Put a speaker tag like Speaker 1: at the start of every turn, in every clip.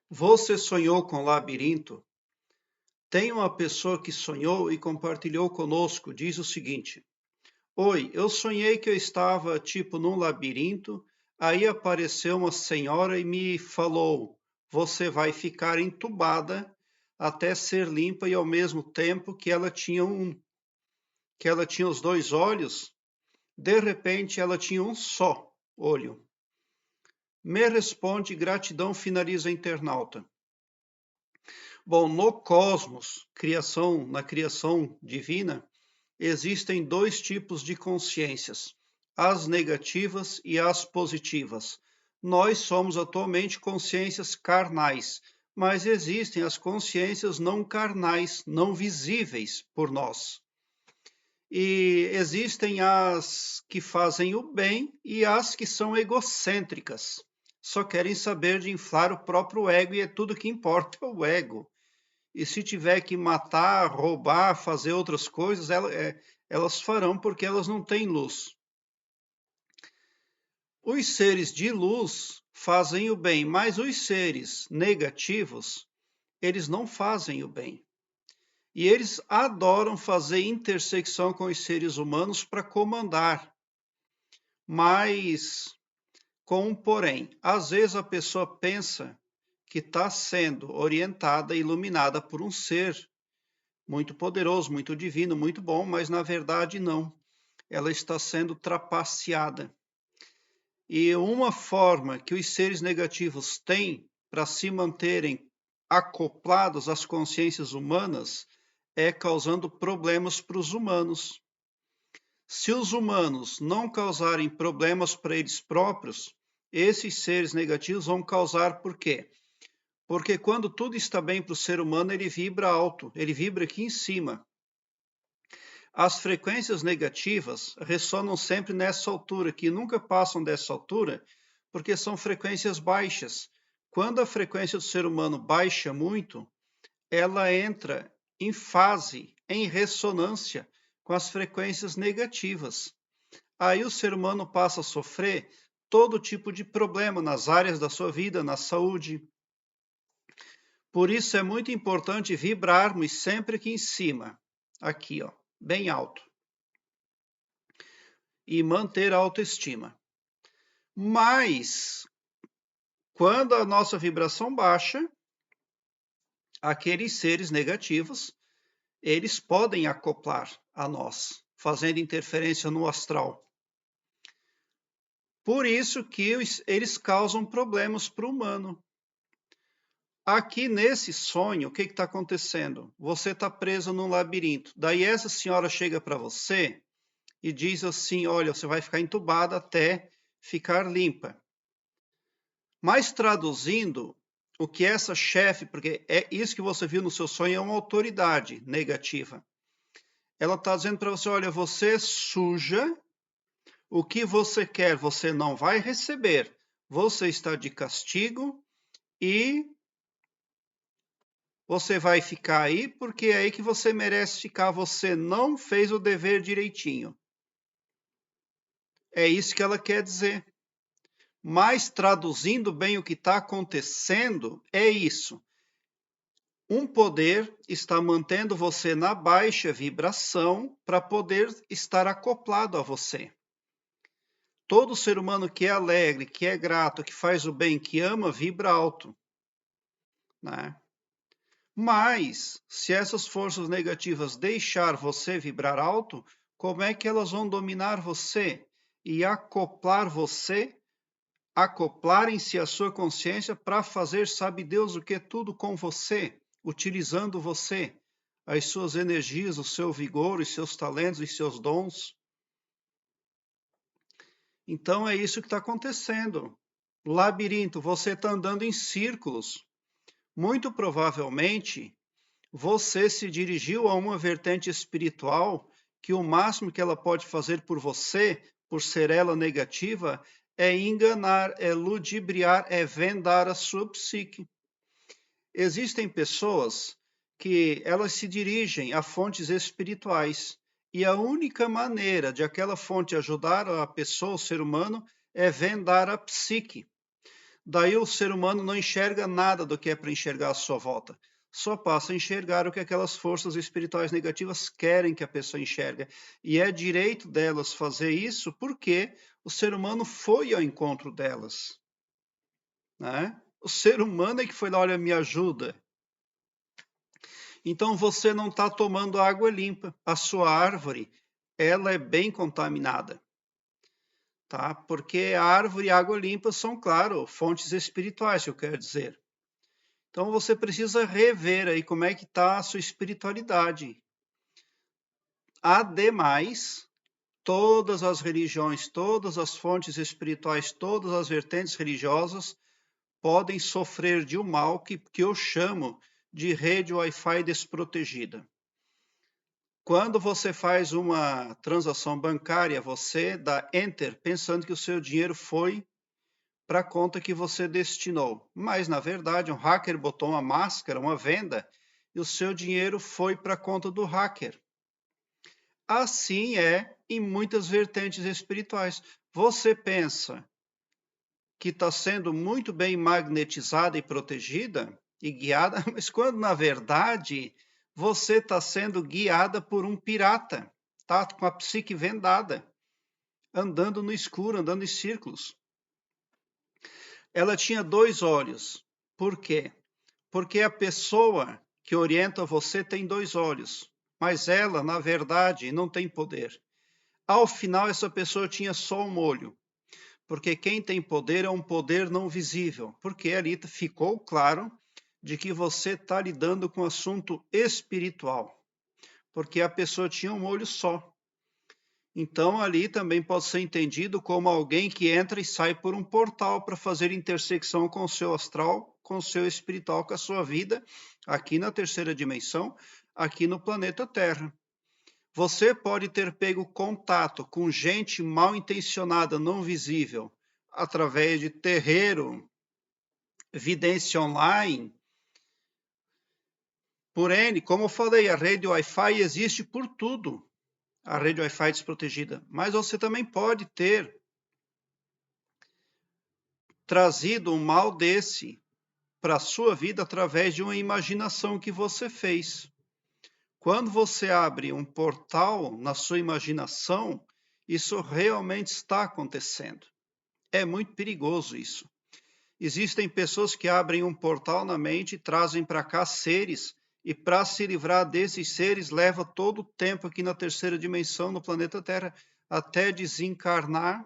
Speaker 1: Você sonhou com labirinto? Tem uma pessoa que sonhou e compartilhou conosco, diz o seguinte: Oi, eu sonhei que eu estava tipo num labirinto, aí apareceu uma senhora e me falou: Você vai ficar entubada até ser limpa e ao mesmo tempo que ela tinha os dois olhos, de repente ela tinha um só olho. Me responde gratidão, finaliza a internauta. Bom, no cosmos, na criação divina, existem dois tipos de consciências, as negativas e as positivas. Nós somos atualmente consciências carnais, mas existem as consciências não carnais, não visíveis por nós. E existem as que fazem o bem e as que são egocêntricas. Só querem saber de inflar o próprio ego e é tudo que importa é o ego. E se tiver que matar, roubar, fazer outras coisas, elas farão porque elas não têm luz. Os seres de luz fazem o bem, mas os seres negativos, eles não fazem o bem. E eles adoram fazer intersecção com os seres humanos para comandar. Mas, com um porém, às vezes a pessoa pensa que está sendo orientada, iluminada por um ser muito poderoso, muito divino, muito bom, mas na verdade não. Ela está sendo trapaceada. E uma forma que os seres negativos têm para se manterem acoplados às consciências humanas é causando problemas para os humanos. Se os humanos não causarem problemas para eles próprios, esses seres negativos vão causar por quê? Porque quando tudo está bem para o ser humano, ele vibra alto, ele vibra aqui em cima. As frequências negativas ressonam sempre nessa altura, que nunca passam dessa altura, porque são frequências baixas. Quando a frequência do ser humano baixa muito, ela entra em fase, em ressonância com as frequências negativas. Aí o ser humano passa a sofrer todo tipo de problema nas áreas da sua vida, na saúde. Por isso é muito importante vibrarmos sempre aqui em cima, aqui, ó, bem alto. E manter a autoestima. Mas, quando a nossa vibração baixa, aqueles seres negativos, eles podem acoplar a nós, fazendo interferência no astral. Por isso que eles causam problemas para o humano. Aqui nesse sonho, o que está acontecendo? Você está preso num labirinto. Daí essa senhora chega para você e diz assim, olha, você vai ficar entubada até ficar limpa. Mas traduzindo, o que essa chefe, porque é isso que você viu no seu sonho, é uma autoridade negativa. Ela está dizendo para você, olha, você suja, o que você quer você não vai receber. Você está de castigo e você vai ficar aí porque é aí que você merece ficar. Você não fez o dever direitinho. É isso que ela quer dizer. Mas traduzindo bem o que está acontecendo, é isso. Um poder está mantendo você na baixa vibração para poder estar acoplado a você. Todo ser humano que é alegre, que é grato, que faz o bem, que ama, vibra alto, né? Mas, se essas forças negativas deixar você vibrar alto, como é que elas vão dominar você e acoplar você, acoplarem-se à sua consciência para fazer, sabe Deus o que, tudo com você, utilizando você, as suas energias, o seu vigor, os seus talentos, os seus dons? Então é isso que está acontecendo. Labirinto, você está andando em círculos. Muito provavelmente você se dirigiu a uma vertente espiritual que o máximo que ela pode fazer por você, por ser ela negativa, é enganar, é ludibriar, é vendar a sua psique. Existem pessoas que elas se dirigem a fontes espirituais e a única maneira de aquela fonte ajudar a pessoa, o ser humano, é vendar a psique. Daí o ser humano não enxerga nada do que é para enxergar à sua volta. Só passa a enxergar o que aquelas forças espirituais negativas querem que a pessoa enxergue. E é direito delas fazer isso porque o ser humano foi ao encontro delas. Né? O ser humano é que foi lá, olha, me ajuda. Então você não está tomando água limpa. A sua árvore, ela é bem contaminada. Tá? Porque a árvore e a água limpa são, claro, fontes espirituais, eu quero dizer. Então você precisa rever aí como é que está a sua espiritualidade. Ademais, todas as religiões, todas as fontes espirituais, todas as vertentes religiosas podem sofrer de um mal que eu chamo de rede Wi-Fi desprotegida. Quando você faz uma transação bancária, você dá Enter pensando que o seu dinheiro foi para a conta que você destinou. Mas, na verdade, um hacker botou uma máscara, uma venda, e o seu dinheiro foi para a conta do hacker. Assim é em muitas vertentes espirituais. Você pensa que está sendo muito bem magnetizada e protegida e guiada, mas quando, na verdade, você está sendo guiada por um pirata, tá? Com a psique vendada, andando no escuro, andando em círculos. Ela tinha 2 olhos. Por quê? Porque a pessoa que orienta você tem 2 olhos, mas ela, na verdade, não tem poder. Ao final, essa pessoa tinha só um olho, porque quem tem poder é um poder não visível, porque ali ficou claro de que você está lidando com assunto espiritual, porque a pessoa tinha um olho só. Então, ali também pode ser entendido como alguém que entra e sai por um portal para fazer intersecção com o seu astral, com o seu espiritual, com a sua vida, aqui na terceira dimensão, aqui no planeta Terra. Você pode ter pego contato com gente mal intencionada, não visível, através de terreiro, vidência online. Porém, como eu falei, a rede Wi-Fi existe por tudo. A rede Wi-Fi desprotegida. Mas você também pode ter trazido um mal desse para a sua vida através de uma imaginação que você fez. Quando você abre um portal na sua imaginação, isso realmente está acontecendo. É muito perigoso isso. Existem pessoas que abrem um portal na mente e trazem para cá seres, e para se livrar desses seres leva todo o tempo aqui na terceira dimensão, no planeta Terra, até desencarnar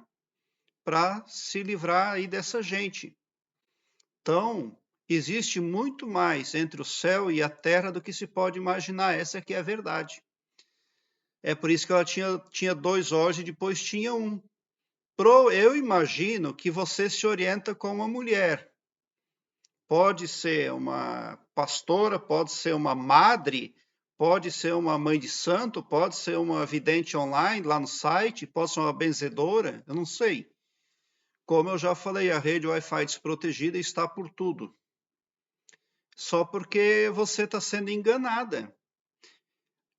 Speaker 1: para se livrar aí dessa gente. Então, existe muito mais entre o céu e a terra do que se pode imaginar. Essa aqui é a verdade. É por isso que ela tinha 2 olhos e depois tinha um. Eu imagino que você se orienta com uma mulher. Pode ser uma pastora, pode ser uma madre, pode ser uma mãe de santo, pode ser uma vidente online lá no site, pode ser uma benzedora, eu não sei. Como eu já falei, a rede Wi-Fi desprotegida está por tudo. Só porque você está sendo enganada.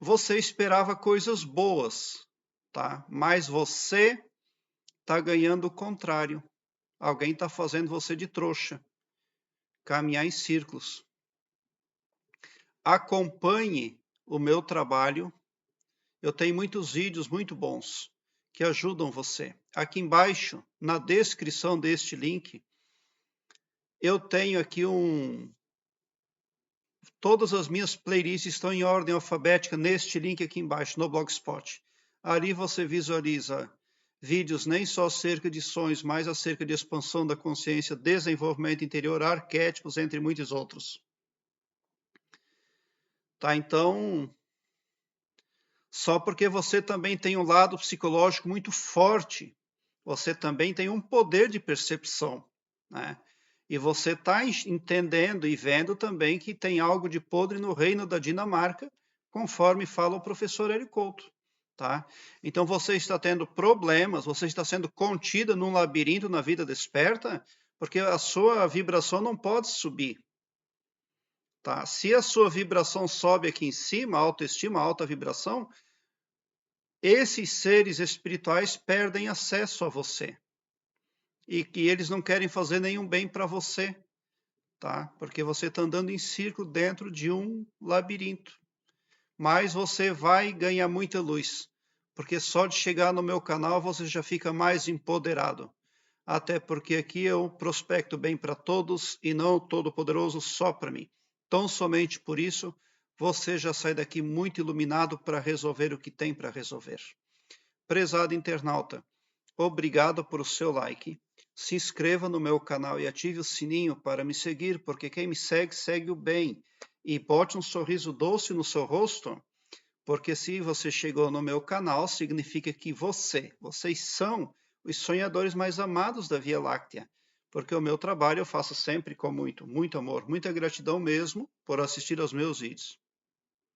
Speaker 1: Você esperava coisas boas, tá? Mas você está ganhando o contrário. Alguém está fazendo você de trouxa, caminhar em círculos. Acompanhe o meu trabalho. Eu tenho muitos vídeos muito bons que ajudam você. Aqui embaixo, na descrição deste link, eu tenho aqui todas as minhas playlists estão em ordem alfabética neste link aqui embaixo, no Blogspot. Ali você visualiza vídeos nem só acerca de sonhos, mas acerca de expansão da consciência, desenvolvimento interior, arquétipos, entre muitos outros. Tá, então, só porque você também tem um lado psicológico muito forte, você também tem um poder de percepção, né? E você está entendendo e vendo também que tem algo de podre no reino da Dinamarca, conforme fala o professor Érico Couto, tá? Então você está tendo problemas, você está sendo contida num labirinto na vida desperta, porque a sua vibração não pode subir, tá? Se a sua vibração sobe aqui em cima, autoestima, alta vibração, esses seres espirituais perdem acesso a você. e que eles não querem fazer nenhum bem para você, tá? Porque você está andando em círculo dentro de um labirinto. Mas você vai ganhar muita luz, porque só de chegar no meu canal você já fica mais empoderado. Até porque aqui eu prospecto bem para todos e não todo-poderoso só para mim. Então, somente por isso, você já sai daqui muito iluminado para resolver o que tem para resolver. Prezado internauta, obrigado por o seu like. Se inscreva no meu canal e ative o sininho para me seguir, porque quem me segue, segue o bem. E bote um sorriso doce no seu rosto, porque se você chegou no meu canal, significa que vocês são os sonhadores mais amados da Via Láctea. Porque o meu trabalho eu faço sempre com muito amor, muita gratidão mesmo por assistir aos meus vídeos.